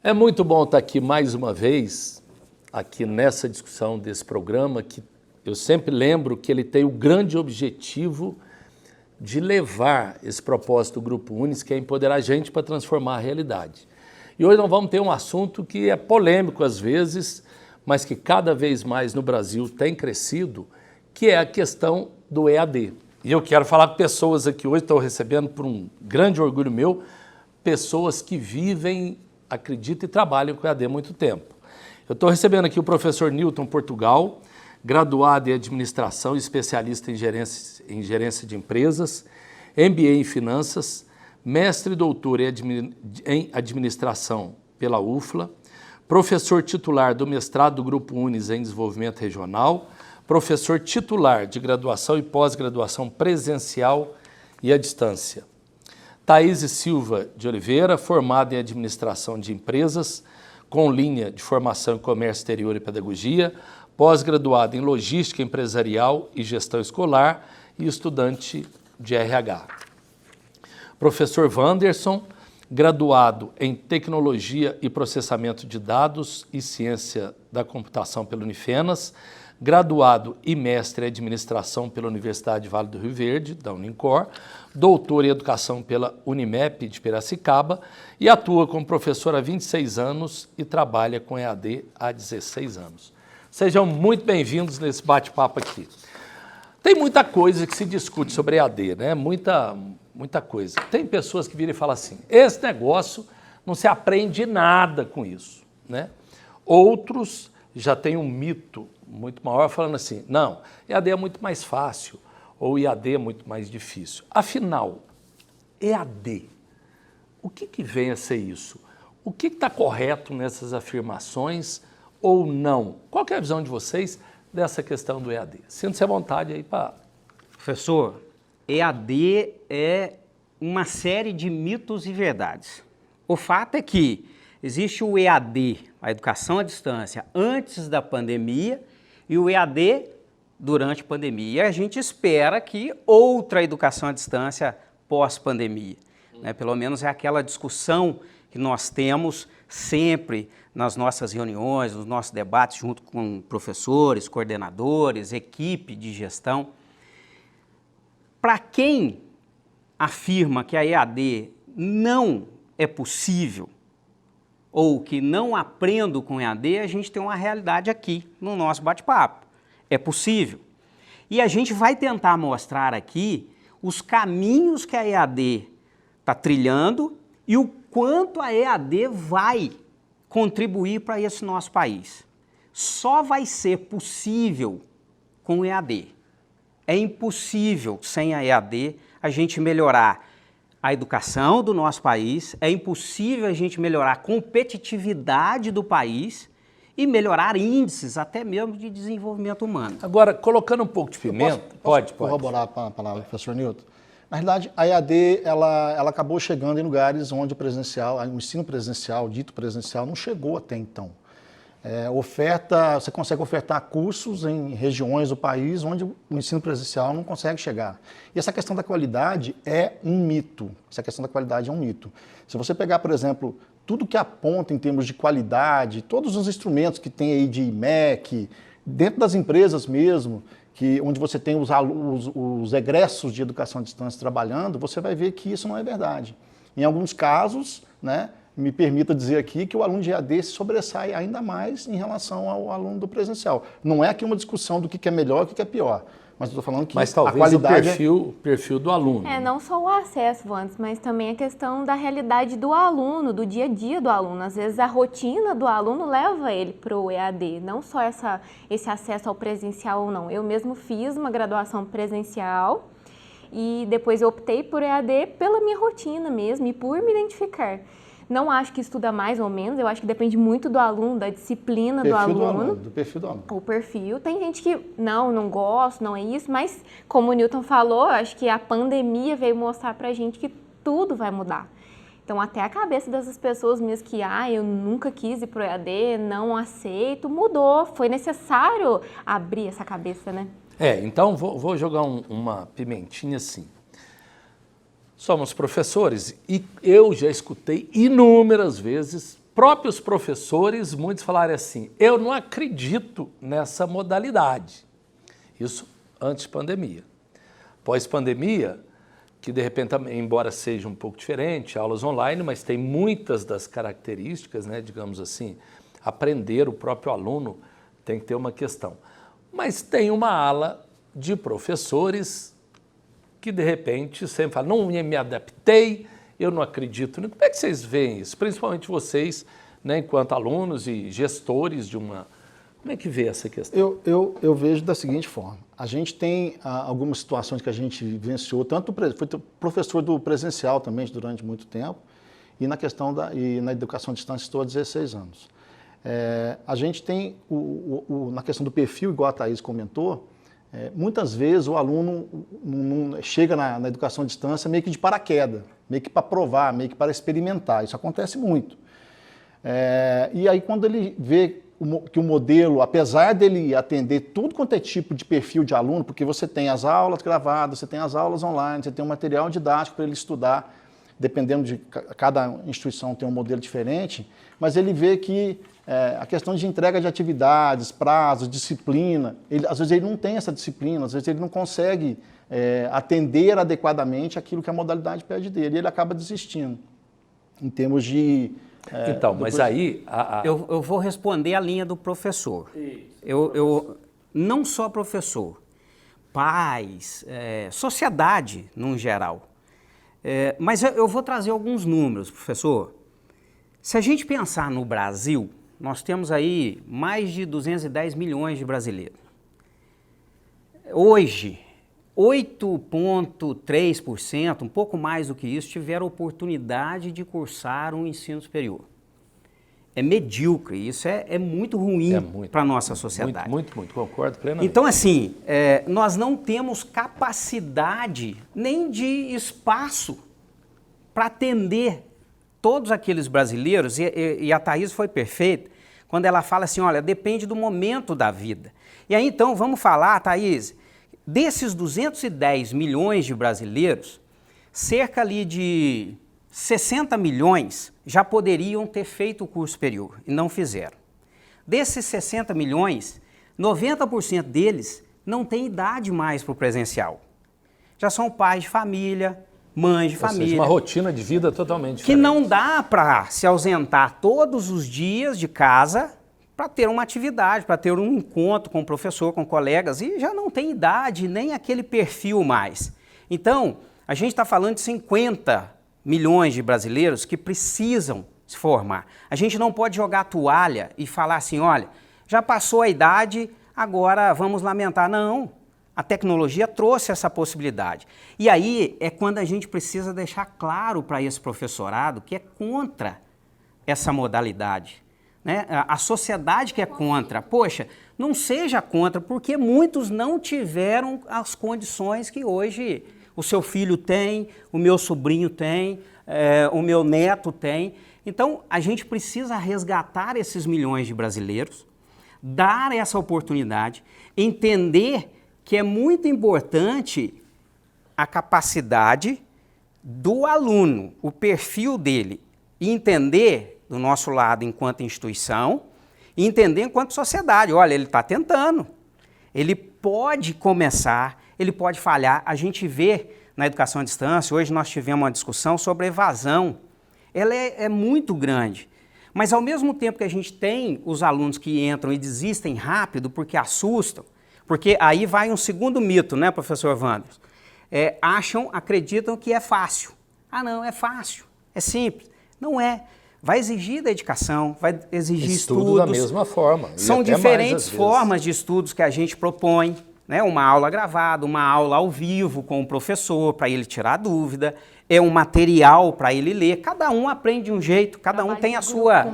É muito bom estar aqui mais uma vez, aqui nessa discussão desse programa, que eu sempre lembro que ele tem o grande objetivo de levar esse propósito do Grupo Unis, que é empoderar a gente para transformar a realidade. E hoje nós vamos ter um assunto que é polêmico às vezes, mas que cada vez mais no Brasil tem crescido, que é a questão do EAD. E eu quero falar com pessoas aqui hoje, estou recebendo por um grande orgulho meu, pessoas que vivem, acreditam e trabalham com EAD há muito tempo. Eu estou recebendo aqui o professor Newton Portugal, graduado em administração e especialista em gerência de empresas, MBA em finanças, mestre e doutor em administração pela UFLA, professor titular do mestrado do Grupo Unis em desenvolvimento regional, professor titular de graduação e pós-graduação presencial e à distância. Thaís Silva de Oliveira, formada em administração de empresas, com linha de formação em comércio exterior e pedagogia, pós-graduada em logística empresarial e gestão escolar e estudante de RH. Professor Wanderson, graduado em tecnologia e processamento de dados e ciência da computação pela Unifenas, graduado e mestre em administração pela Universidade Vale do Rio Verde, da Unicor, doutor em educação pela Unimep de Piracicaba e atua como professor há 26 anos e trabalha com EAD há 16 anos. Sejam muito bem-vindos nesse bate-papo aqui. Tem muita coisa que se discute sobre EAD, né? Muita coisa. Tem pessoas que viram e falam assim, esse negócio não se aprende nada com isso, né? Outros já têm um mito muito maior falando assim, não, EAD é muito mais fácil ou EAD é muito mais difícil. Afinal, EAD, o que vem a ser isso? O que está correto nessas afirmações ou não? Qual que é a visão de vocês dessa questão do EAD? Sinta-se à vontade aí para... Professor, EAD é uma série de mitos e verdades. O fato é que existe o EAD, a educação à distância, antes da pandemia e o EAD durante a pandemia. E a gente espera que outra educação à distância pós-pandemia. Né? Pelo menos é aquela discussão que nós temos sempre nas nossas reuniões, nos nossos debates junto com professores, coordenadores, equipe de gestão. Para quem afirma que a EAD não é possível ou que não aprendo com EAD, a gente tem uma realidade aqui no nosso bate-papo. É possível. E a gente vai tentar mostrar aqui os caminhos que a EAD está trilhando e o quanto a EAD vai contribuir para esse nosso país. Só vai ser possível com o EAD. É impossível, sem a EAD, a gente melhorar a educação do nosso país, é impossível a gente melhorar a competitividade do país e melhorar índices até mesmo de desenvolvimento humano. Agora, colocando um pouco de pimenta... Pode corroborar a palavra do professor Newton? Na realidade, a EAD ela acabou chegando em lugares onde o ensino presencial, dito presencial, não chegou até então. Você consegue ofertar cursos em regiões do país onde o ensino presencial não consegue chegar. E essa questão da qualidade é um mito. Se você pegar, por exemplo, tudo que aponta em termos de qualidade, todos os instrumentos que tem aí de MEC, dentro das empresas mesmo, onde você tem os egressos de educação à distância trabalhando, você vai ver que isso não é verdade. Em alguns casos, né, me permita dizer aqui que o aluno de EAD se sobressai ainda mais em relação ao aluno do presencial. Não é aqui uma discussão do que é melhor e o que é pior, mas estou falando que talvez a qualidade o perfil do aluno. Não só o acesso, Wanderson, mas também a questão da realidade do aluno, do dia a dia do aluno. Às vezes a rotina do aluno leva ele para o EAD, não só esse acesso ao presencial ou não. Eu mesmo fiz uma graduação presencial e depois eu optei por EAD pela minha rotina mesmo e por me identificar. Não acho que estuda mais ou menos, eu acho que depende muito do aluno, da disciplina do aluno. Do perfil do aluno. O perfil. Tem gente que não gosta, não é isso, mas como o Newton falou, acho que a pandemia veio mostrar pra gente que tudo vai mudar. Então até a cabeça dessas pessoas mesmo que, eu nunca quis ir pro EAD, não aceito, mudou. Foi necessário abrir essa cabeça, né? Então vou jogar uma pimentinha assim. Somos professores e eu já escutei inúmeras vezes próprios professores, muitos falaram assim, eu não acredito nessa modalidade. Isso antes pandemia. Pós-pandemia, que de repente, embora seja um pouco diferente, aulas online, mas tem muitas das características, né, digamos assim, aprender o próprio aluno tem que ter uma questão. Mas tem uma ala de professores que de repente sempre falam, não me adaptei, eu não acredito. Como é que vocês veem isso? Principalmente vocês, né, enquanto alunos e gestores de uma... Como é que vê essa questão? Eu vejo da seguinte forma. A gente tem algumas situações que a gente vivenciou, foi professor do presencial também durante muito tempo, e na questão e na educação à distância estou há 16 anos. A gente tem, na questão do perfil, igual a Thaís comentou, muitas vezes o aluno chega na educação à distância meio que de paraquedas, meio que para provar, meio que para experimentar. Isso acontece muito. E aí quando ele vê que o modelo, apesar dele atender tudo quanto é tipo de perfil de aluno, porque você tem as aulas gravadas, você tem as aulas online, você tem um material didático para ele estudar, dependendo de cada instituição tem um modelo diferente, mas ele vê que a questão de entrega de atividades, prazos, disciplina, às vezes ele não tem essa disciplina, às vezes ele não consegue atender adequadamente aquilo que a modalidade pede dele, e ele acaba desistindo, em termos de... Então, mas aí... Eu vou responder a linha do professor. Eu não só professor, pais, sociedade, num geral. Mas eu vou trazer alguns números, professor. Se a gente pensar no Brasil, nós temos aí mais de 210 milhões de brasileiros. Hoje, 8,3%, um pouco mais do que isso, tiveram oportunidade de cursar um ensino superior. É medíocre, isso é muito ruim para a nossa sociedade. Muito, concordo plenamente. Então, assim, nós não temos capacidade nem de espaço para atender todos aqueles brasileiros, e a Thaís foi perfeita, quando ela fala assim, olha, depende do momento da vida. E aí, então, vamos falar, Thaís, desses 210 milhões de brasileiros, cerca ali de 60 milhões já poderiam ter feito o curso superior e não fizeram. Desses 60 milhões, 90% deles não têm idade mais para o presencial. Já são pais de família, mães de família. Ou seja, uma rotina de vida totalmente diferente. Que não dá para se ausentar todos os dias de casa para ter uma atividade, para ter um encontro com o professor, com colegas, e já não tem idade, nem aquele perfil mais. Então, a gente está falando de 50 milhões de brasileiros que precisam se formar. A gente não pode jogar a toalha e falar assim, olha, já passou a idade, agora vamos lamentar. Não, a tecnologia trouxe essa possibilidade. E aí é quando a gente precisa deixar claro para esse professorado que é contra essa modalidade. Né? A sociedade que é contra, poxa, não seja contra, porque muitos não tiveram as condições que hoje o seu filho tem, o meu sobrinho tem, o meu neto tem. Então, a gente precisa resgatar esses milhões de brasileiros, dar essa oportunidade, entender que é muito importante a capacidade do aluno, o perfil dele, e entender do nosso lado enquanto instituição e entender enquanto sociedade. Olha, ele está tentando, ele pode começar, ele pode falhar. A gente vê na educação à distância, hoje nós tivemos uma discussão sobre evasão. Ela é muito grande, mas ao mesmo tempo que a gente tem os alunos que entram e desistem rápido porque assustam, porque aí vai um segundo mito, né, professor Wanderson? Acreditam que é fácil. Ah, não, é fácil, é simples. Não é. Vai exigir dedicação, vai exigir estudos. Da mesma forma. São diferentes formas de estudos que a gente propõe, né? Uma aula gravada, uma aula ao vivo com o professor para ele tirar dúvida, é um material para ele ler. Cada um aprende de um jeito, cada um tem a sua...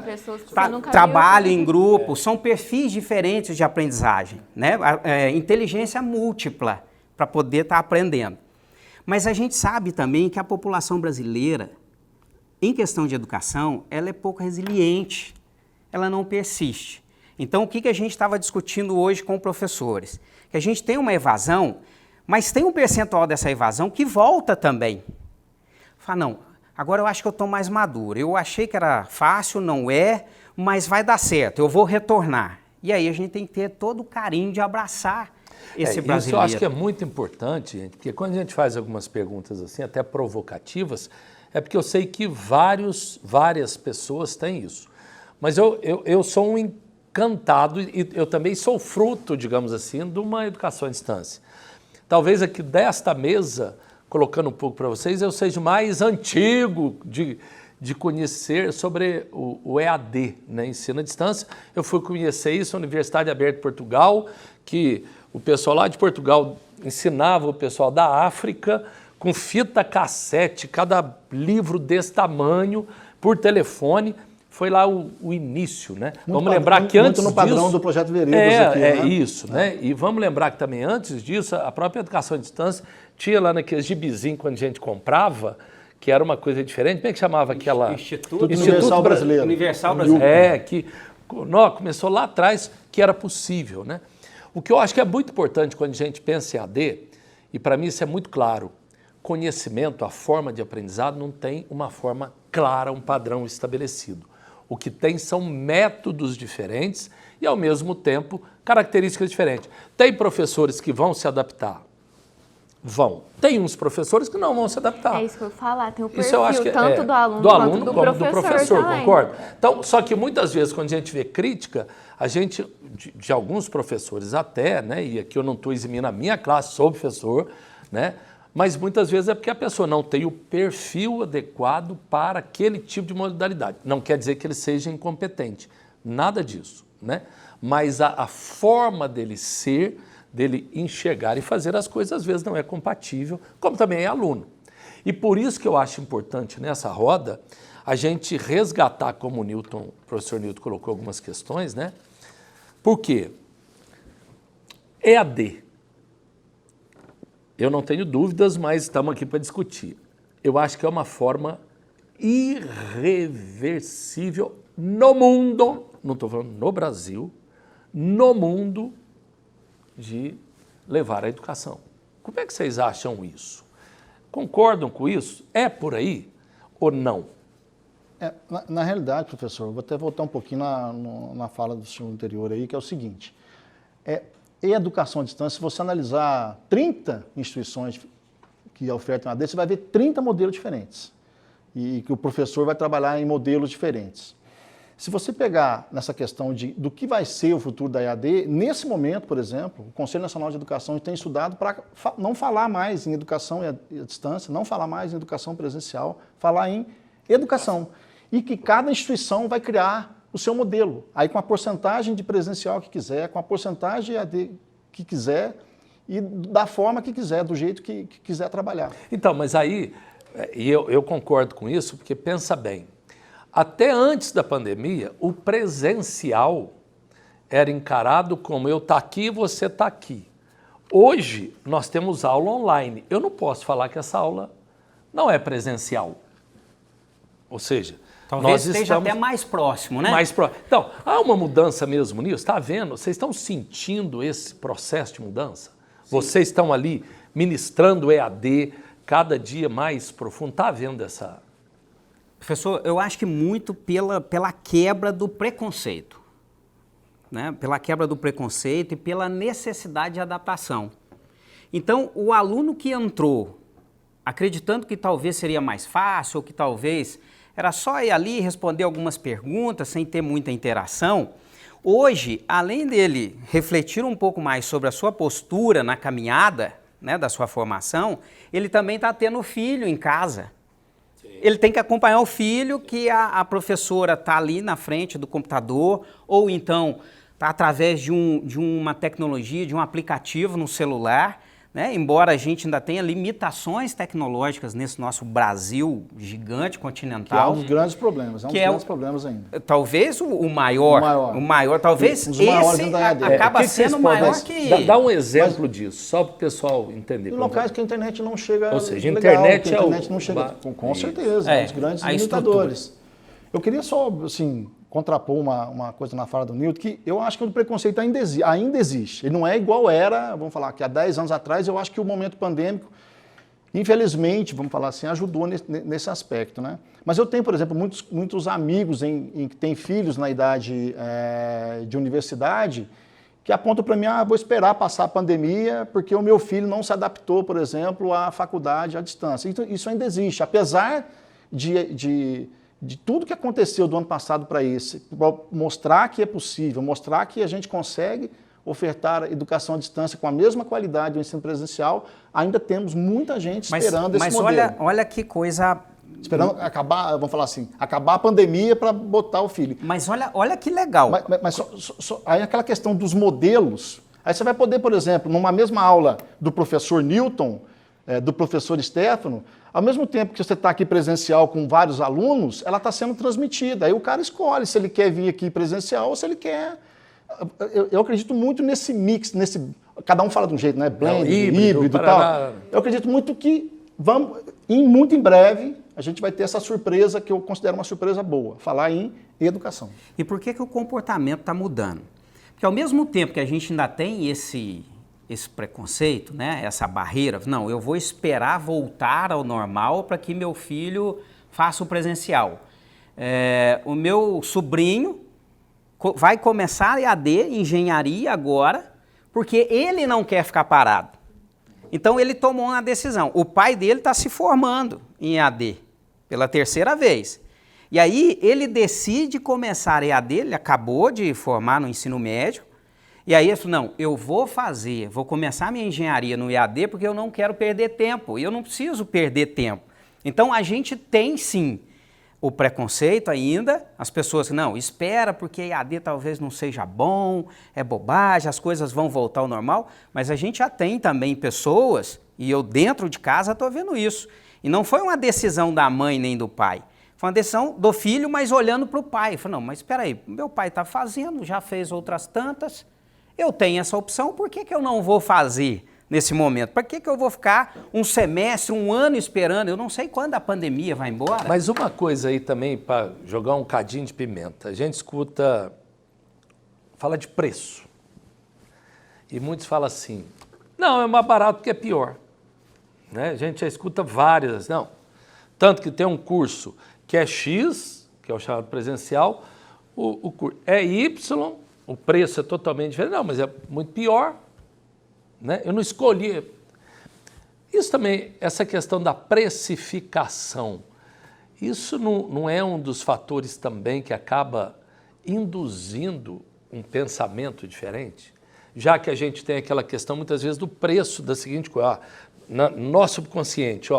Trabalho em grupo, são perfis diferentes de aprendizagem, né? Inteligência múltipla para poder estar aprendendo. Mas a gente sabe também que a população brasileira, em questão de educação, ela é pouco resiliente, ela não persiste. Então, o que a gente estava discutindo hoje com professores? Que a gente tem uma evasão, mas tem um percentual dessa evasão que volta também. Fala, não, Agora eu acho que eu estou mais maduro. Eu achei que era fácil, não é, mas vai dar certo, eu vou retornar. E aí a gente tem que ter todo o carinho de abraçar esse brasileiro. Isso eu acho que é muito importante, gente, porque quando a gente faz algumas perguntas assim, até provocativas, é porque eu sei que várias pessoas têm isso. Mas eu sou um encantado e eu também sou fruto, digamos assim, de uma educação à distância. Talvez aqui desta mesa, colocando um pouco para vocês, eu seja o mais antigo de conhecer sobre o EAD, né, ensino à distância. Eu fui conhecer isso na Universidade Aberta de Portugal, que o pessoal lá de Portugal ensinava o pessoal da África com fita cassete, cada livro desse tamanho, por telefone. Foi lá o início, né? Vamos lembrar que antes no padrão disso, do Projeto Veredas aqui, né? isso, né? E vamos lembrar que também antes disso, a própria educação à distância tinha lá naqueles gibizinhos quando a gente comprava, que era uma coisa diferente. Como é que chamava aquela? Instituto Universal Brasileiro. Universal Brasileiro. Que começou lá atrás, que era possível, né? O que eu acho que é muito importante quando a gente pensa em AD, e para mim isso é muito claro, conhecimento, a forma de aprendizado não tem uma forma clara, um padrão estabelecido. O que tem são métodos diferentes e, ao mesmo tempo, características diferentes. Tem professores que vão se adaptar? Vão. Tem uns professores que não vão se adaptar. É isso que eu vou falar, tem o Isso eu acho perfil que tanto do aluno quanto do professor também. Concorda? Então, só que muitas vezes, quando a gente vê crítica, a gente, de alguns professores até, né, e aqui eu não estou eximindo a minha classe, sou professor, né, mas muitas vezes é porque a pessoa não tem o perfil adequado para aquele tipo de modalidade. Não quer dizer que ele seja incompetente, nada disso, né? Mas a forma dele ser, dele enxergar e fazer as coisas, às vezes não é compatível, como também é aluno. E por isso que eu acho importante nessa roda a gente resgatar, como o professor Newton colocou algumas questões, né? Por quê? EAD. Eu não tenho dúvidas, mas estamos aqui para discutir. Eu acho que é uma forma irreversível no mundo, não estou falando no Brasil, no mundo, de levar a educação. Como é que vocês acham isso? Concordam com isso? É por aí ou não? Na realidade, professor, eu vou até voltar um pouquinho na fala do senhor anterior aí, que é o seguinte. E educação à distância, se você analisar 30 instituições que ofertam AD, você vai ver 30 modelos diferentes. E que o professor vai trabalhar em modelos diferentes. Se você pegar nessa questão do que vai ser o futuro da EAD, nesse momento, por exemplo, o Conselho Nacional de Educação tem estudado para não falar mais em educação à distância, não falar mais em educação presencial, falar em educação. E que cada instituição vai criar o seu modelo, aí com a porcentagem de presencial que quiser, com a porcentagem EAD que quiser e da forma que quiser, do jeito que quiser trabalhar. Então, mas aí, e eu concordo com isso, porque pensa bem, até antes da pandemia, o presencial era encarado como eu estou aqui e você está aqui. Hoje, nós temos aula online. Eu não posso falar que essa aula não é presencial. Ou seja, talvez esteja até mais próximo, né? Mais próximo. Então, há uma mudança mesmo nisso? Está vendo? Vocês estão sentindo esse processo de mudança? Sim. Vocês estão ali ministrando EAD cada dia mais profundo. Está vendo essa... Professor, eu acho que muito pela quebra do preconceito, né? Pela quebra do preconceito e pela necessidade de adaptação. Então, o aluno que entrou acreditando que talvez seria mais fácil, ou que talvez era só ir ali e responder algumas perguntas sem ter muita interação, hoje, além dele refletir um pouco mais sobre a sua postura na caminhada, né, da sua formação, ele também está tendo filho em casa. Ele tem que acompanhar o filho, que a professora está ali na frente do computador, ou então está através de uma tecnologia, de um aplicativo no celular, né? Embora a gente ainda tenha limitações tecnológicas nesse nosso Brasil gigante, continental. Que é um dos grandes problemas, problemas ainda. Talvez o maior, talvez esse acaba sendo maior que... Dá um exemplo disso, só para o pessoal entender. Em locais que a internet não chega. Ou seja, a legal, internet não chega. Com certeza, um dos grandes limitadores. Eu queria só, assim, contrapor uma coisa na fala do Newton, que eu acho que o preconceito ainda existe. Ele não é igual era, vamos falar, que há 10 anos atrás, eu acho que o momento pandêmico, Infelizmente, vamos falar assim, ajudou nesse aspecto, né? Mas eu tenho, por exemplo, muitos amigos que têm filhos na idade de universidade que apontam para mim, vou esperar passar a pandemia porque o meu filho não se adaptou, por exemplo, à faculdade à distância. Então, isso ainda existe, apesar de tudo que aconteceu do ano passado para esse, pra mostrar que é possível, mostrar que a gente consegue ofertar educação à distância com a mesma qualidade do ensino presencial, ainda temos muita gente esperando esse modelo. Mas olha que coisa... Esperando acabar, vamos falar assim, acabar a pandemia para botar o filho. Mas olha que legal. Mas aí aquela questão dos modelos, aí você vai poder, por exemplo, numa mesma aula do professor Newton, do professor Stefano, ao mesmo tempo que você está aqui presencial com vários alunos, ela está sendo transmitida. Aí o cara escolhe se ele quer vir aqui presencial ou se ele quer... Eu acredito muito nesse mix, cada um fala de um jeito, né? Blend, híbrido e tal. Eu acredito muito que muito em breve a gente vai ter essa surpresa que eu considero uma surpresa boa, falar em educação. E por que o comportamento está mudando? Porque ao mesmo tempo que a gente ainda tem esse preconceito, né? Essa barreira, não, eu vou esperar voltar ao normal para que meu filho faça o presencial. O meu sobrinho vai começar EAD, engenharia agora, porque ele não quer ficar parado. Então ele tomou uma decisão. O pai dele está se formando em EAD pela terceira vez. E aí ele decide começar EAD, ele acabou de formar no ensino médio, e aí ele falou, não, eu vou começar minha engenharia no EAD porque eu não quero perder tempo, e eu não preciso perder tempo. Então a gente tem sim o preconceito ainda, as pessoas que não, espera porque EAD talvez não seja bom, é bobagem, as coisas vão voltar ao normal, mas a gente já tem também pessoas, e eu dentro de casa estou vendo isso, e não foi uma decisão da mãe nem do pai, foi uma decisão do filho, mas olhando para o pai, falou, não, mas espera aí, meu pai está fazendo, já fez outras tantas, eu tenho essa opção, por que eu não vou fazer nesse momento? Para que eu vou ficar um semestre, um ano esperando? Eu não sei quando a pandemia vai embora. Mas uma coisa aí também, para jogar um cadinho de pimenta, a gente fala de preço. E muitos falam assim, não, é mais barato porque é pior. Né? A gente já escuta várias, não. Tanto que tem um curso que é X, que é o chamado presencial, o curso é Y, o preço é totalmente diferente, não, mas é muito pior. Né? Eu não escolhi. Isso também, essa questão da precificação, isso não é um dos fatores também que acaba induzindo um pensamento diferente? Já que a gente tem aquela questão, muitas vezes, do preço da seguinte coisa, no nosso subconsciente,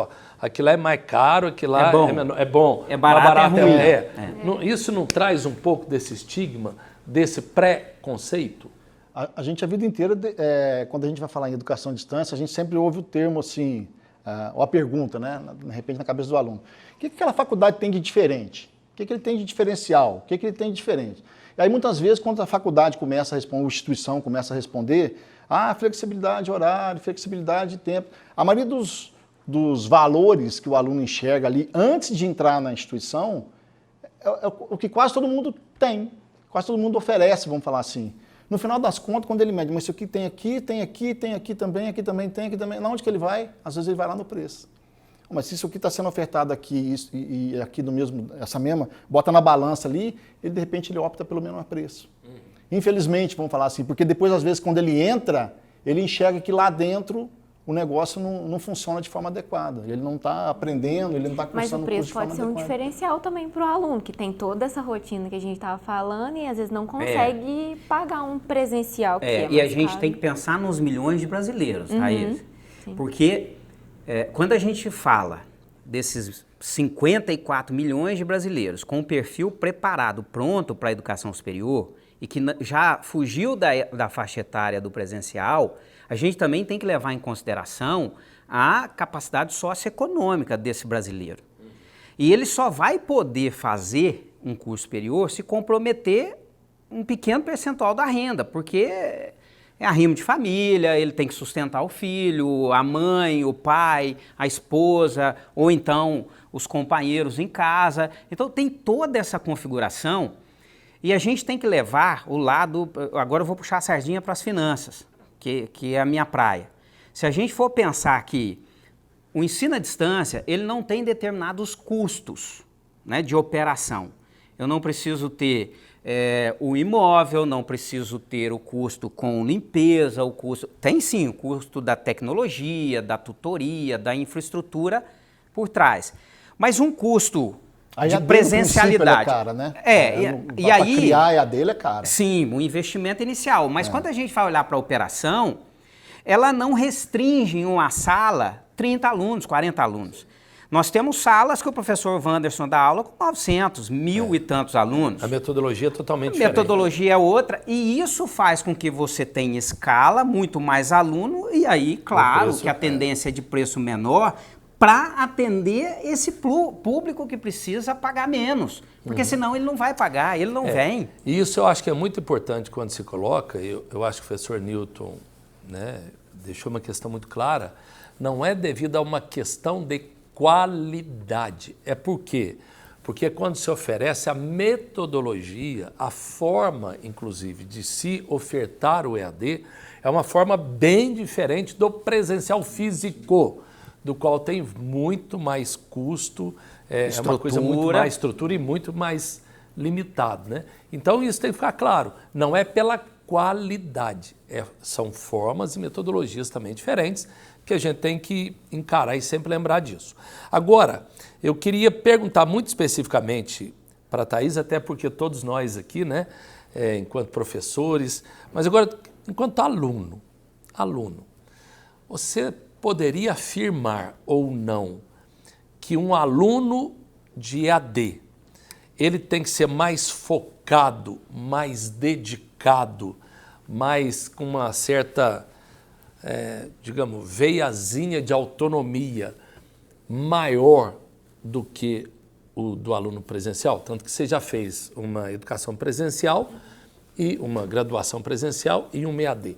aquilo lá é mais caro, aquilo lá é bom, é barato, é ruim. Isso não traz um pouco desse estigma, desse pré-conceito? A gente, a vida inteira, quando a gente vai falar em educação à distância, a gente sempre ouve o termo assim, ou a pergunta, né, de repente na cabeça do aluno. O que aquela faculdade tem de diferente? O que ele tem de diferencial? O que ele tem de diferente? E aí, muitas vezes, quando a faculdade começa a responder, a instituição começa a responder, flexibilidade de horário, flexibilidade de tempo. A maioria dos valores que o aluno enxerga ali antes de entrar na instituição é o que quase todo mundo tem, quase todo mundo oferece, vamos falar assim. No final das contas, quando ele mede, mas isso aqui tem aqui também, aqui também, na onde que ele vai? Às vezes ele vai lá no preço. Mas se isso aqui está sendo ofertado aqui e aqui do mesmo, essa mesma, bota na balança ali, ele de repente ele opta pelo mesmo preço. Infelizmente, vamos falar assim, porque depois, às vezes, quando ele entra, ele enxerga que lá dentro o negócio não funciona de forma adequada. Ele não está aprendendo, ele não está cursando o curso de forma adequada. Mas o preço pode ser um diferencial também para o aluno, que tem toda essa rotina que a gente estava falando e às vezes não consegue pagar um presencial. E a gente tem que pensar nos milhões de brasileiros, Thaís. Porque quando a gente fala desses 54 milhões de brasileiros com um perfil preparado, pronto para a educação superior e que já fugiu da faixa etária do presencial, a gente também tem que levar em consideração a capacidade socioeconômica desse brasileiro. E ele só vai poder fazer um curso superior se comprometer um pequeno percentual da renda, porque é arrimo de família, ele tem que sustentar o filho, a mãe, o pai, a esposa, ou então os companheiros em casa. Então tem toda essa configuração e a gente tem que levar o lado... Agora eu vou puxar a sardinha para as finanças, que é a minha praia. Se a gente for pensar que o ensino à distância, ele não tem determinados custos, né, de operação. Eu não preciso ter o imóvel, não preciso ter o custo com limpeza, o custo... Tem sim o custo da tecnologia, da tutoria, da infraestrutura por trás. Mas um custo de presencialidade. É cara, né? E aí criar a EAD é cara. Sim, o investimento inicial. Mas quando a gente vai olhar para a operação, ela não restringe em uma sala 30 alunos, 40 alunos. Nós temos salas que o professor Wanderson dá aula com 900, 1.000 e tantos alunos. A metodologia é totalmente A diferente. metodologia é outra e isso faz com que você tenha escala, muito mais aluno e aí, claro, que a tendência é de preço menor para atender esse público que precisa pagar menos. Porque senão ele não vai pagar, ele não vem. E isso eu acho que é muito importante quando se coloca, eu acho que o professor Newton, né, deixou uma questão muito clara, não é devido a uma questão de qualidade. É por quê? Porque quando se oferece a metodologia, a forma, inclusive, de se ofertar o EAD, é uma forma bem diferente do presencial físico, do qual tem muito mais custo, é uma coisa muito mais estrutura e muito mais limitado, né? Então isso tem que ficar claro, não é pela qualidade, são formas e metodologias também diferentes que a gente tem que encarar e sempre lembrar disso. Agora, eu queria perguntar muito especificamente para a Thaís, até porque todos nós aqui, né, enquanto professores, mas agora, enquanto aluno, você poderia afirmar ou não que um aluno de EAD, ele tem que ser mais focado, mais dedicado, mais com uma certa, digamos, veiazinha de autonomia maior do que o do aluno presencial? Tanto que você já fez uma educação presencial e uma graduação presencial e um EAD.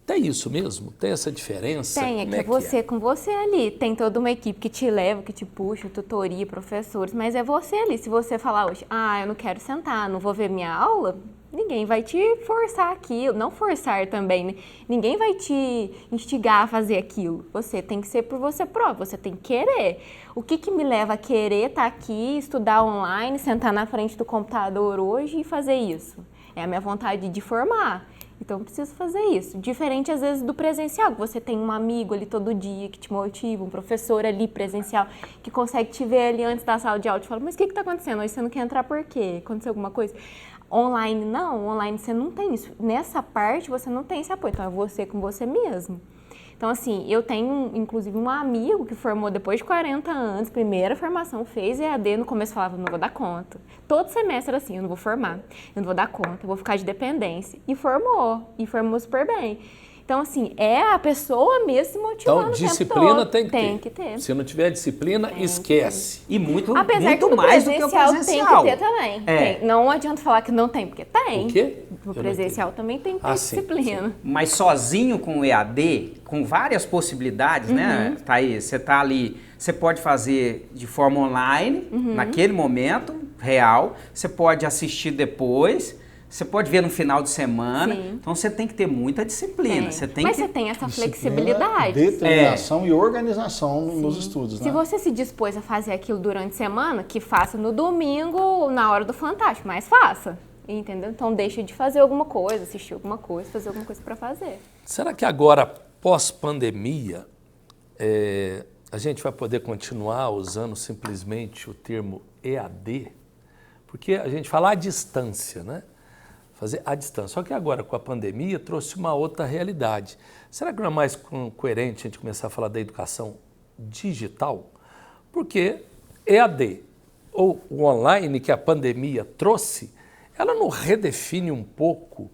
Tem isso mesmo? Tem essa diferença? Tem, é que você com você ali. Tem toda uma equipe que te leva, que te puxa, tutoria, professores, mas é você ali. Se você falar hoje, eu não quero sentar, não vou ver minha aula, ninguém vai te forçar aquilo. Não forçar também, né? Ninguém vai te instigar a fazer aquilo. Você tem que ser por você próprio, você tem que querer. O que me leva a querer estar aqui, estudar online, sentar na frente do computador hoje e fazer isso? É a minha vontade de formar. Então, eu preciso fazer isso. Diferente, às vezes, do presencial, que você tem um amigo ali todo dia que te motiva, um professor ali presencial que consegue te ver ali antes da sala de aula e fala, mas o que está acontecendo? Hoje você não quer entrar por quê? Aconteceu alguma coisa? Online, não. Online, você não tem isso. Nessa parte, você não tem esse apoio. Então, é você com você mesmo. Então, assim, eu tenho, inclusive, um amigo que formou depois de 40 anos, primeira formação, fez EAD, no começo falava, não vou dar conta. Todo semestre era assim, eu não vou formar, eu não vou dar conta, eu vou ficar de dependência. E formou super bem. Então, assim, é a pessoa mesmo se motivando então, o tempo disciplina todo. Tem que ter. Se não tiver disciplina, esquece. E muito, apesar muito que mais do que o presencial. Tem que ter também. Não adianta falar que não tem, porque tem. O quê? O presencial também tem que ter disciplina. Sim. Mas sozinho com o EAD, com várias possibilidades, né, Thaís? Você está ali, você pode fazer de forma online, naquele momento, real. Você pode assistir depois. Você pode ver no final de semana. Sim. Então, você tem que ter muita disciplina. Você tem essa flexibilidade. Determinação e organização nos estudos. Se você se dispôs a fazer aquilo durante a semana, que faça no domingo, na hora do Fantástico, mas faça. Entendeu? Então, deixa de fazer alguma coisa, assistir alguma coisa, fazer alguma coisa para fazer. Será que agora, pós-pandemia, a gente vai poder continuar usando simplesmente o termo EAD? Porque a gente fala à distância, né? Fazer à distância. Só que agora, com a pandemia, trouxe uma outra realidade. Será que não é mais coerente a gente começar a falar da educação digital? Porque EAD, ou o online que a pandemia trouxe, ela não redefine um pouco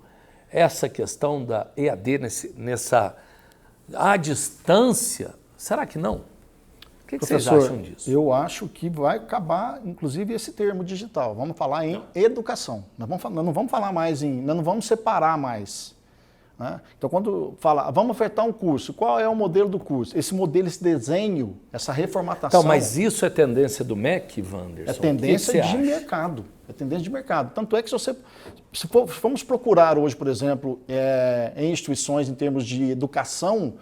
essa questão da EAD nessa à distância? Será que não? O que vocês acham disso? Eu acho que vai acabar, inclusive, esse termo digital. Vamos falar em educação. Nós não vamos falar mais nós não vamos separar mais. Né? Então, quando fala, vamos ofertar um curso, qual é o modelo do curso? Esse modelo, esse desenho, essa reformatação... Então, mas isso é tendência do MEC, Wanderson? É tendência de mercado. É tendência de mercado. Tanto é que se vamos procurar hoje, por exemplo, em instituições em termos de educação,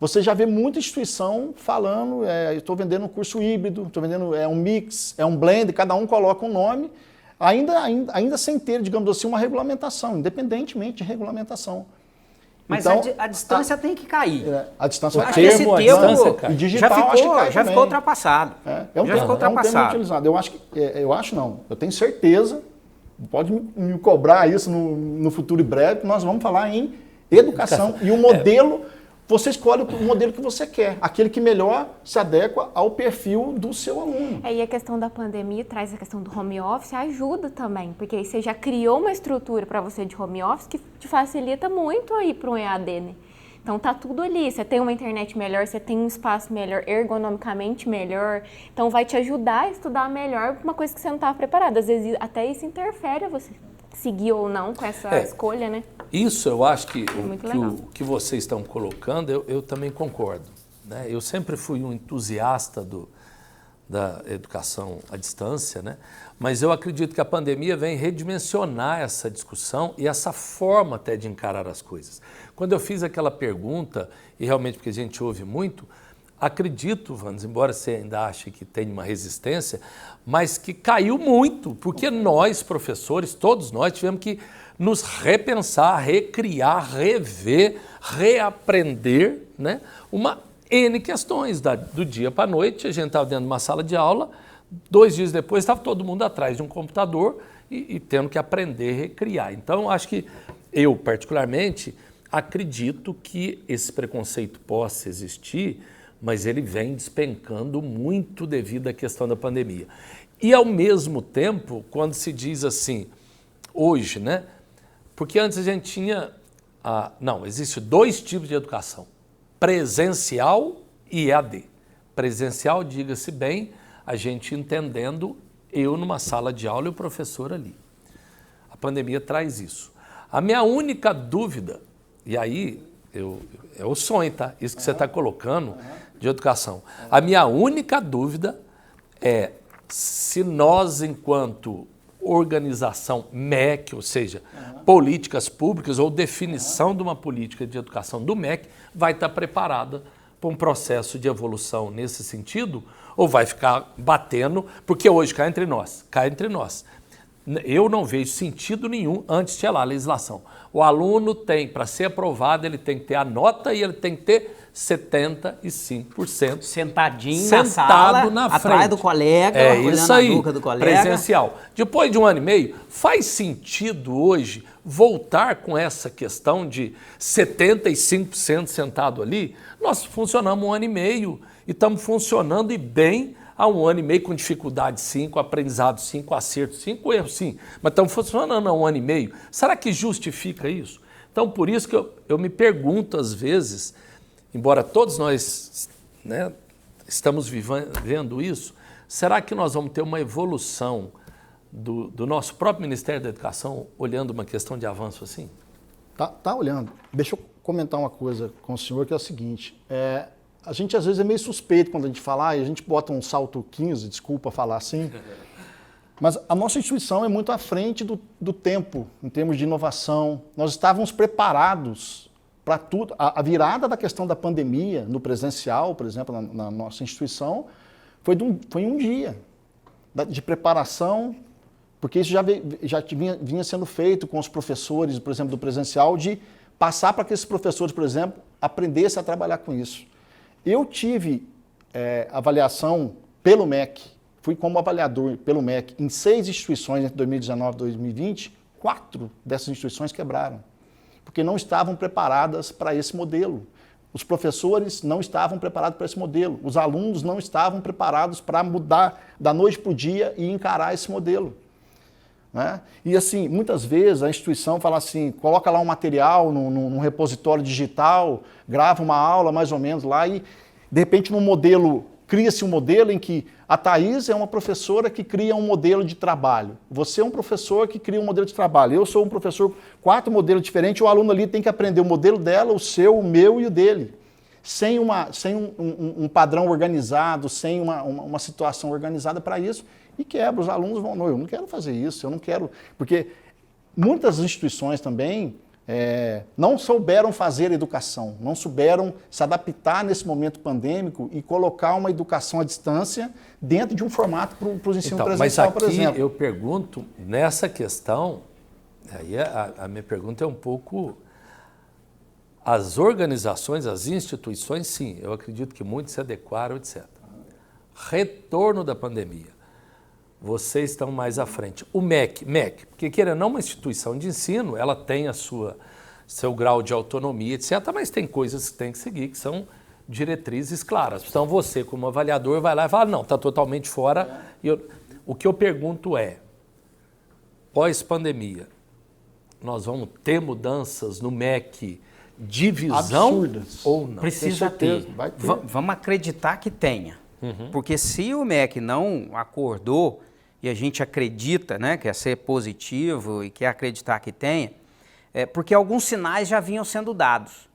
você já vê muita instituição falando, eu estou vendendo um curso híbrido, estou vendendo um mix, um blend, cada um coloca um nome, ainda sem ter, digamos assim, uma regulamentação, independentemente de regulamentação. Mas então, a distância tem que cair. A distância Acho que esse termo e digital, já ficou ultrapassado. Ficou um termo utilizado. Eu tenho certeza, pode me cobrar isso no futuro e breve, nós vamos falar em educação. E o modelo, você escolhe o modelo que você quer, aquele que melhor se adequa ao perfil do seu aluno. E a questão da pandemia traz a questão do home office, ajuda também, porque aí você já criou uma estrutura para você de home office que te facilita muito aí para um EAD, né? Então tá tudo ali, você tem uma internet melhor, você tem um espaço melhor, ergonomicamente melhor, então vai te ajudar a estudar melhor uma coisa que você não estava preparado. Às vezes até isso interfere você seguir ou não com essa escolha, né? Isso eu acho que o que vocês estão colocando, eu também concordo, né? Eu sempre fui um entusiasta da educação à distância, né? Mas eu acredito que a pandemia vem redimensionar essa discussão e essa forma até de encarar as coisas. Quando eu fiz aquela pergunta, e realmente porque a gente ouve muito, acredito, Vandes, embora você ainda ache que tem uma resistência, mas que caiu muito, porque nós, professores, todos nós, tivemos que nos repensar, recriar, rever, reaprender, né? Uma N questões, do dia para a noite, a gente estava dentro de uma sala de aula, 2 dias depois estava todo mundo atrás de um computador e tendo que aprender, recriar. Então, acho que eu, particularmente, acredito que esse preconceito possa existir, mas ele vem despencando muito devido à questão da pandemia. E, ao mesmo tempo, quando se diz assim, hoje, né? Porque antes a gente tinha... existe 2 tipos de educação, presencial e EAD. Presencial, diga-se bem, a gente entendendo eu numa sala de aula e o professor ali. A pandemia traz isso. A minha única dúvida, e aí é o sonho, tá? Isso que você está colocando de educação. A minha única dúvida é se nós, enquanto organização MEC, ou seja, políticas públicas ou definição de uma política de educação do MEC, vai estar preparada para um processo de evolução nesse sentido, ou vai ficar batendo, porque hoje cá entre nós. Eu não vejo sentido nenhum antes de lá a legislação. O aluno tem, para ser aprovado, ele tem que ter a nota e ele tem que ter 75%. Sentadinho sentado na sala, na frente. atrás do colega, olhando isso aí, a nuca do colega. Presencial. Depois de 1 ano e meio, faz sentido hoje voltar com essa questão de 75% sentado ali? Nós funcionamos 1 ano e meio e estamos funcionando e bem há 1 ano e meio com dificuldade sim, com aprendizado sim, com acerto sim, com erro sim. Mas estamos funcionando há 1 ano e meio. Será que justifica isso? Então, por isso que eu me pergunto às vezes, embora todos nós, né, estamos vivendo isso, será que nós vamos ter uma evolução do nosso próprio Ministério da Educação olhando uma questão de avanço assim? Tá olhando. Deixa eu comentar uma coisa com o senhor, que é o seguinte. A gente às vezes é meio suspeito quando a gente fala, e a gente bota um salto 15, desculpa falar assim, mas a nossa instituição é muito à frente do tempo, em termos de inovação. Nós estávamos preparados para tudo. A virada da questão da pandemia no presencial, por exemplo, na nossa instituição, foi em um dia de preparação, porque isso já vinha sendo feito com os professores, por exemplo, do presencial, de passar para que esses professores, por exemplo, aprendessem a trabalhar com isso. Eu tive avaliação pelo MEC, fui como avaliador pelo MEC em 6 instituições entre 2019 e 2020, 4 dessas instituições quebraram, porque não estavam preparadas para esse modelo. Os professores não estavam preparados para esse modelo, os alunos não estavam preparados para mudar da noite para o dia e encarar esse modelo. Né? E assim, muitas vezes a instituição fala assim, coloca lá um material num repositório digital, grava uma aula mais ou menos lá e, de repente, cria-se um modelo em que a Thaís é uma professora que cria um modelo de trabalho. Você é um professor que cria um modelo de trabalho. Eu sou um professor, 4 modelos diferentes, o aluno ali tem que aprender o modelo dela, o seu, o meu e o dele. Sem um padrão organizado, sem uma situação organizada para isso. E quebra, os alunos vão, não, eu não quero fazer isso, eu não quero... Porque muitas instituições também não souberam fazer educação, não souberam se adaptar nesse momento pandêmico e colocar uma educação à distância dentro de um formato para o ensino presencial, mas aqui por exemplo. eu pergunto, nessa questão, aí a minha pergunta é um pouco... As organizações, as instituições, sim, eu acredito que muitos se adequaram, etc. Retorno da pandemia. Vocês estão mais à frente. O MEC, porque querendo ou não, uma instituição de ensino, ela tem seu grau de autonomia, etc., mas tem coisas que tem que seguir, que são diretrizes claras. Então você, como avaliador, vai lá e fala, não, está totalmente fora. O que eu pergunto é, pós-pandemia, nós vamos ter mudanças no MEC de visão absurdas ou não? Precisa ter. Vai ter. Vamos acreditar que tenha. Porque se o MEC não acordou e a gente acredita, né, quer ser positivo e quer acreditar que tenha, porque alguns sinais já vinham sendo dados.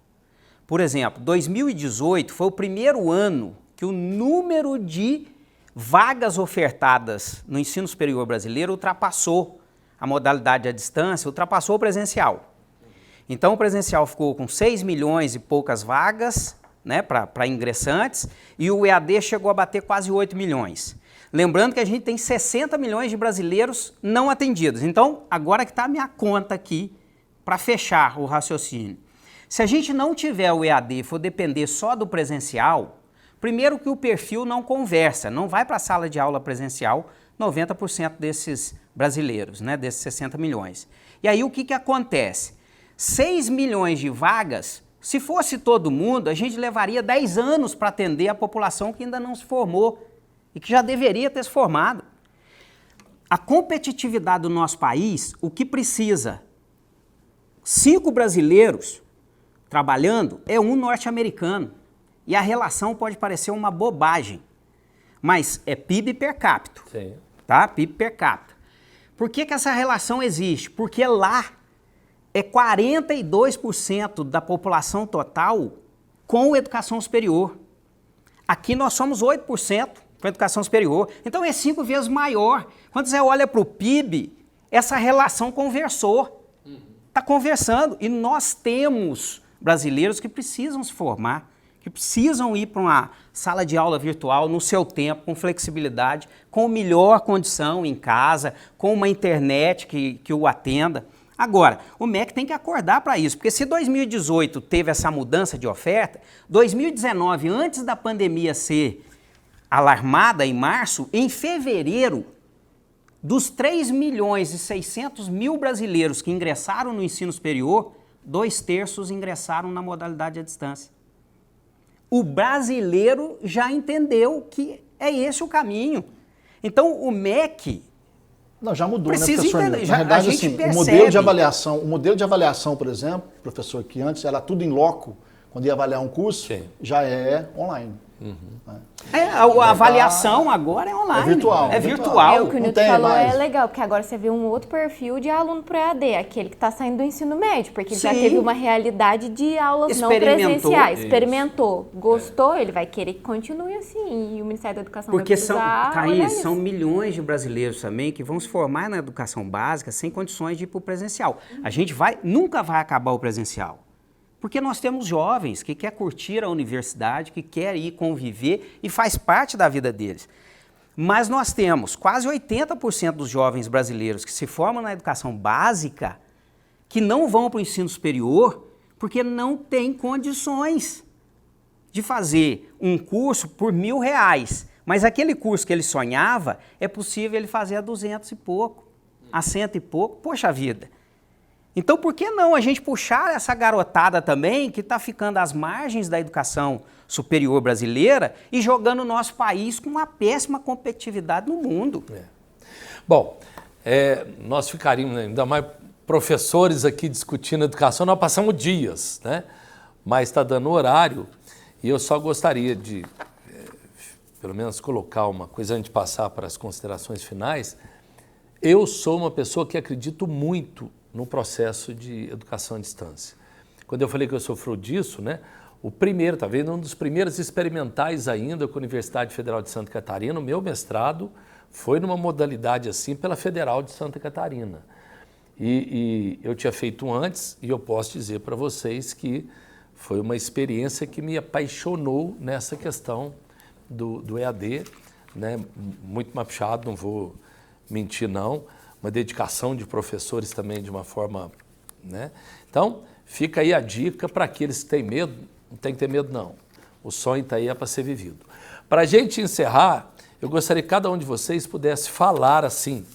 Por exemplo, 2018 foi o primeiro ano que o número de vagas ofertadas no ensino superior brasileiro ultrapassou a modalidade à distância, ultrapassou o presencial. Então o presencial ficou com 6 milhões e poucas vagas, né, para ingressantes, e o EAD chegou a bater quase 8 milhões. Lembrando que a gente tem 60 milhões de brasileiros não atendidos. Então, agora que está a minha conta aqui, para fechar o raciocínio. Se a gente não tiver o EAD e for depender só do presencial, primeiro que o perfil não conversa, não vai para a sala de aula presencial 90% desses brasileiros, né, desses 60 milhões. E aí o que acontece? 6 milhões de vagas, se fosse todo mundo, a gente levaria 10 anos para atender a população que ainda não se formou e que já deveria ter se formado. A competitividade do nosso país, o que precisa? 5 brasileiros trabalhando é um norte-americano. E a relação pode parecer uma bobagem, mas é PIB per capita. Sim. Tá? PIB per capita. Por que essa relação existe? Porque lá é 42% da população total com educação superior. Aqui nós somos 8% com educação superior. Então é 5 vezes maior. Quando você olha para o PIB, essa relação conversou. Está conversando. E nós temos brasileiros que precisam se formar, que precisam ir para uma sala de aula virtual no seu tempo, com flexibilidade, com melhor condição em casa, com uma internet que o atenda. Agora, o MEC tem que acordar para isso, porque se 2018 teve essa mudança de oferta, 2019, antes da pandemia ser alarmada em março, em fevereiro, dos 3 milhões e 600 mil brasileiros que ingressaram no ensino superior, 2/3 ingressaram na modalidade à distância. O brasileiro já entendeu que é esse o caminho. Então, o MEC... Não, já mudou, precisa né, professor? entender, Na verdade, a gente assim, percebe. o modelo de avaliação, por exemplo, professor, que antes era tudo em loco, quando ia avaliar um curso, Sim. já é online. Né? A avaliação agora é online. É virtual. É virtual. O que o Não Nilton tem falou mais. é legal, porque agora você vê um outro perfil de aluno pro EAD, aquele que está saindo do ensino médio, porque ele já Sim. teve uma realidade de aulas não Experimentou. presenciais. Isso. Experimentou, gostou, ele vai querer que continue assim, e o Ministério da Educação Porque vai são, precisar olhar Thaís, isso. são milhões de brasileiros também que vão se formar na educação básica sem condições de ir para o presencial. A gente nunca vai acabar o presencial. Porque nós temos jovens que querem curtir a universidade, que querem ir conviver e faz parte da vida deles. Mas nós temos quase 80% dos jovens brasileiros que se formam na educação básica que não vão para o ensino superior porque não têm condições de fazer um curso por R$1.000. Mas aquele curso que ele sonhava, é possível ele fazer a 200 e pouco, a 100 e pouco. Poxa vida! Então, por que não a gente puxar essa garotada também, que está ficando às margens da educação superior brasileira e jogando o nosso país com uma péssima competitividade no mundo? Bom, nós ficaríamos, ainda mais professores aqui discutindo educação, nós passamos dias, né? Mas está dando horário e eu só gostaria de, pelo menos, colocar uma coisa antes de passar para as considerações finais. Eu sou uma pessoa que acredito muito no processo de educação à distância. Quando eu falei que eu sofro disso, né, o primeiro, talvez um dos primeiros experimentais ainda com a Universidade Federal de Santa Catarina, o meu mestrado foi numa modalidade assim pela Federal de Santa Catarina. E eu tinha feito antes e eu posso dizer para vocês que foi uma experiência que me apaixonou nessa questão do EAD, né? Muito puxado, não vou mentir não, uma dedicação de professores também de uma forma, né? Então, fica aí a dica para aqueles que têm medo, não tem que ter medo não, o sonho está aí para ser vivido. Para a gente encerrar, eu gostaria que cada um de vocês pudesse falar assim,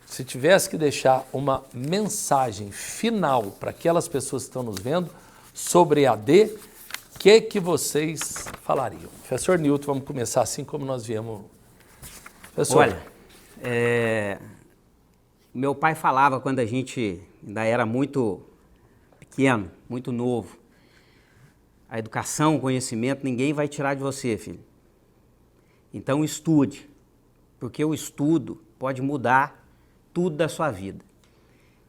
se tivesse que deixar uma mensagem final para aquelas pessoas que estão nos vendo sobre EAD, o que vocês falariam? Professor Nilton, vamos começar assim como nós viemos. Professor. Olha, meu pai falava quando a gente ainda era muito pequeno, muito novo, a educação, o conhecimento, ninguém vai tirar de você, filho. Então estude, porque o estudo pode mudar tudo da sua vida.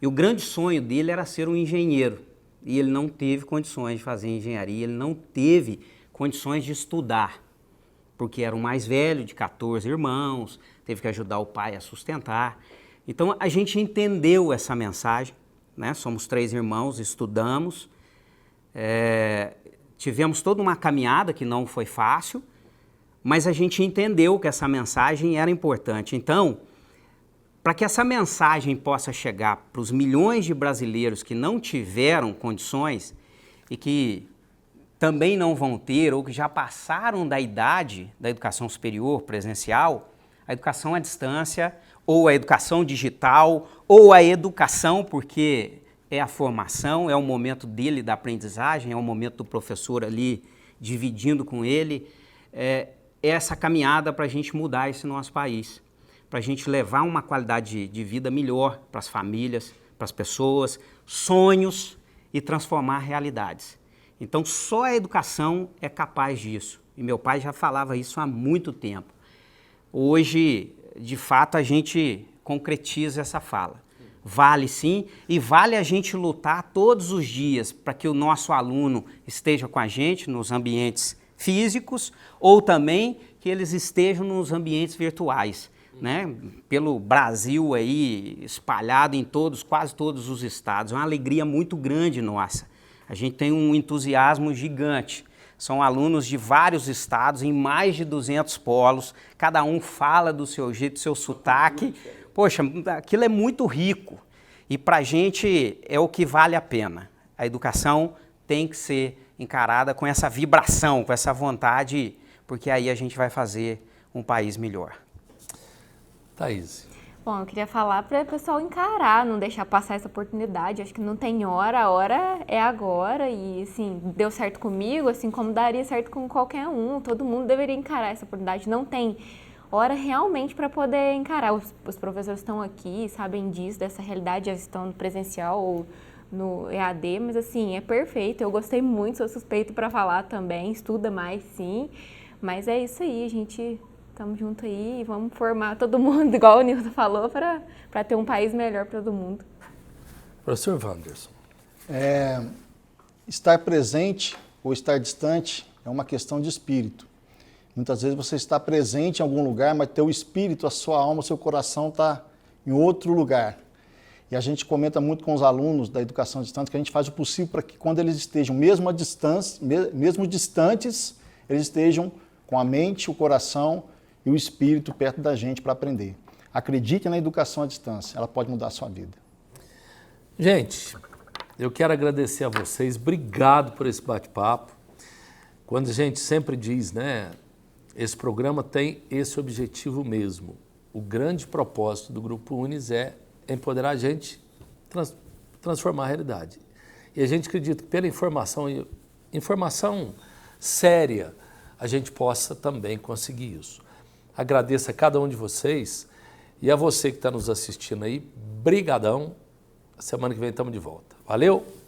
E o grande sonho dele era ser um engenheiro, e ele não teve condições de fazer engenharia, ele não teve condições de estudar, porque era o mais velho de 14 irmãos, teve que ajudar o pai a sustentar. Então a gente entendeu essa mensagem, né? Somos 3 irmãos, estudamos, tivemos toda uma caminhada que não foi fácil, mas a gente entendeu que essa mensagem era importante. Então, para que essa mensagem possa chegar para os milhões de brasileiros que não tiveram condições e que também não vão ter ou que já passaram da idade da educação superior presencial, a educação à distância ou a educação digital ou a educação, porque é a formação, é o momento dele da aprendizagem, é o momento do professor ali dividindo com ele, é essa caminhada para a gente mudar esse nosso país, para a gente levar uma qualidade de vida melhor para as famílias, para as pessoas, sonhos e transformar realidades. Então, só a educação é capaz disso. E meu pai já falava isso há muito tempo. Hoje, de fato, a gente concretiza essa fala. Vale sim, e vale a gente lutar todos os dias para que o nosso aluno esteja com a gente nos ambientes físicos ou também que eles estejam nos ambientes virtuais, né? Pelo Brasil aí, espalhado em quase todos os estados. É uma alegria muito grande nossa. A gente tem um entusiasmo gigante. São alunos de vários estados, em mais de 200 polos, cada um fala do seu jeito, do seu sotaque. Poxa, aquilo é muito rico e para a gente é o que vale a pena. A educação tem que ser encarada com essa vibração, com essa vontade, porque aí a gente vai fazer um país melhor. Thaís. Bom, eu queria falar para o pessoal encarar, não deixar passar essa oportunidade. Acho que não tem hora, a hora é agora e, assim, deu certo comigo, assim como daria certo com qualquer um. Todo mundo deveria encarar essa oportunidade. Não tem hora realmente para poder encarar. Os professores estão aqui, sabem disso, dessa realidade, já estão no presencial ou no EAD, mas, assim, é perfeito. Eu gostei muito, sou suspeito para falar também, estuda mais, sim. Mas é isso aí, a gente... Estamos juntos aí e vamos formar todo mundo, igual o Nilton falou, para ter um país melhor para todo mundo. Professor Wanderson. Estar presente ou estar distante é uma questão de espírito. Muitas vezes você está presente em algum lugar, mas teu espírito, a sua alma, o seu coração está em outro lugar. E a gente comenta muito com os alunos da educação distante que a gente faz o possível para que quando eles estejam mesmo à distância, mesmo distantes, eles estejam com a mente, o coração e o espírito perto da gente para aprender. Acredite na educação à distância, ela pode mudar a sua vida. Gente, eu quero agradecer a vocês, obrigado por esse bate-papo. Quando a gente sempre diz, né, esse programa tem esse objetivo mesmo. O grande propósito do Grupo Unis é empoderar a gente, transformar a realidade. E a gente acredita que pela informação séria, a gente possa também conseguir isso. Agradeço a cada um de vocês e a você que está nos assistindo aí, brigadão. Semana que vem estamos de volta. Valeu!